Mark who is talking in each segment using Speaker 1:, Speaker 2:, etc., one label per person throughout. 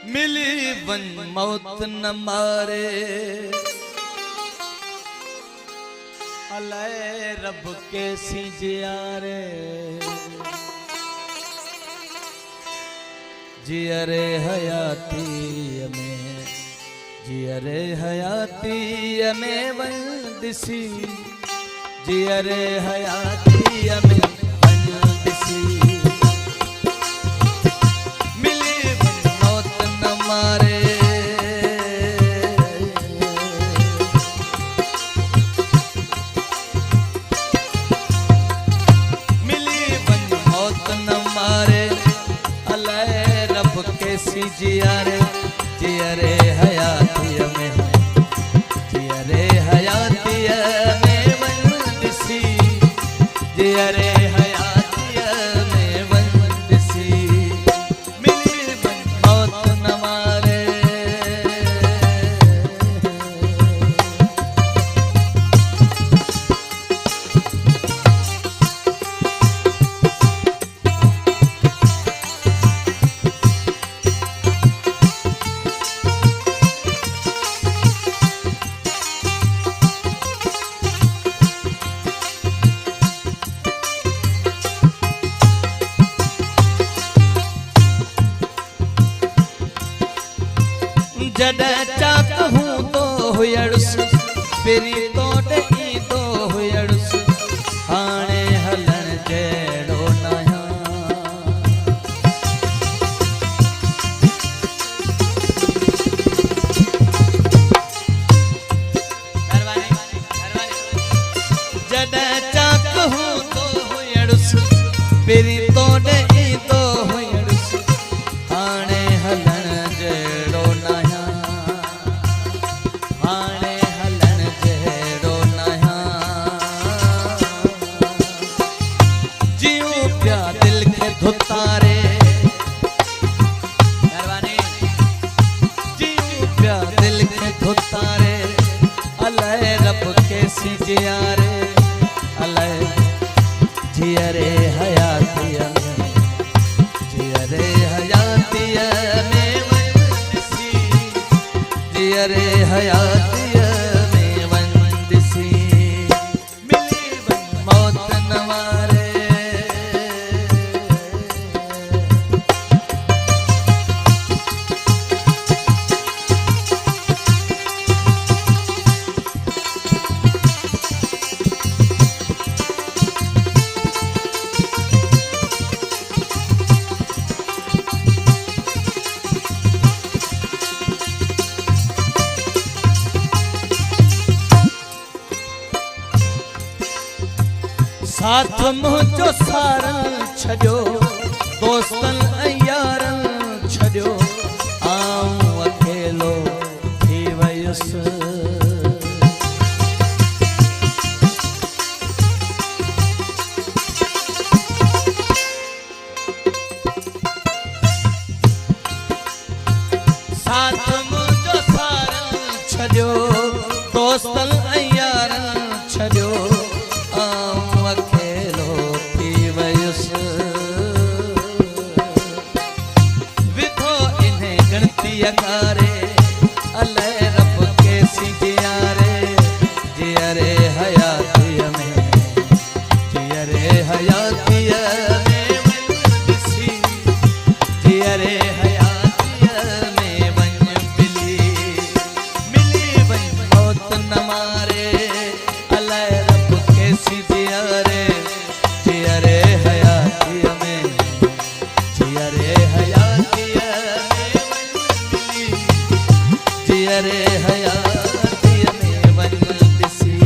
Speaker 1: मिली one मौत न मारे अलाए रब के सिजियारे जियरे हयाती में जियरे हयाती में वंदिसी जियरे हयाती में वंदिसी मिली मौत न मारे जियरे जियरे हयाती में जियरे हयाती में वंदिसी जियरे हयाती में वंदिसी मिली मौत न मारे जड चाक हूँ तो हुयड़ुस पेरी तो डही तो हुयड़ुस हाणे हलन जेड़ो नया जड चाक हूँ तो हुयड़ुस पेरी तो डही तो हुयड़ुस हाणे हलन जेड़ो नया धुतारे जीव प्या दिल के धुतारे अलाए रब के सिजियारे अलाए जियरे हयाती में जियरे हयाती में वंदिसी जियरे हयाती में वंदिसी मिली मौत न मारे साथ मुझो सारन छड़ियो दोस्तन यारन छड़ियो आऊं अकेलो थी वयुस साथ मुझो सारन छड़ियो दोस्तन यारन छड़ियो यकारे अलाए रब के सिजियारे जियरे हयाती में जियरे हयाती में वंदिसी जियरे हयाती में वंदिली मिली मौत न मारे अलाए रब के सिजियारे जियरे हयाती में जियरे हयाती जियरे हयाती में वंदिसी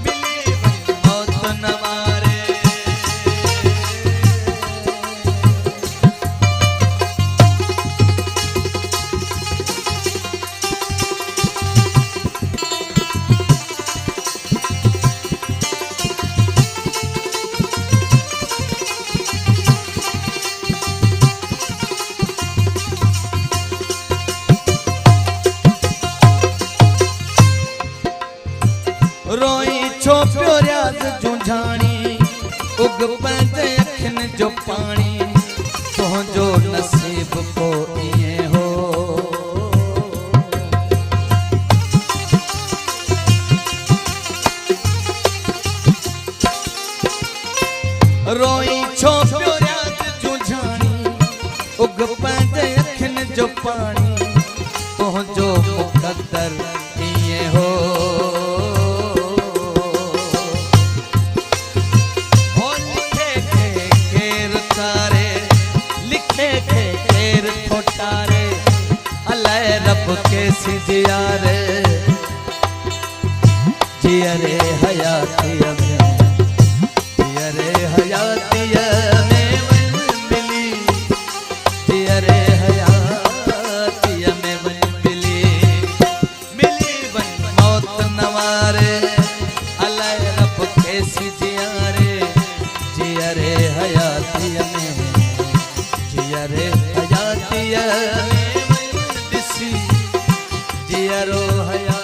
Speaker 1: मिली मौत न मारे रोई छो पियो रियाज़ जूझाणी उग पंहिंजे अखियुनि जो पाणी तुंहिंजो नसीब को इएं हो उग पंहिंजे अखियुनि जो पाणी तुंहिंजो मुक़दर ईअं हो लिखे खे केरु तारे लिखे खे केरु थो टारे अलाए रब केसी जियारे जियरे हयातीअ में जियरे हयातीअ में वञ मिली जियरे हयातीअ में वञ मिली मिली वञ मौत नवारे अलाए रब केसी जियारे जियरे हयातीअ में जियरे हयातीअ में वञ ॾिसी जियरो हया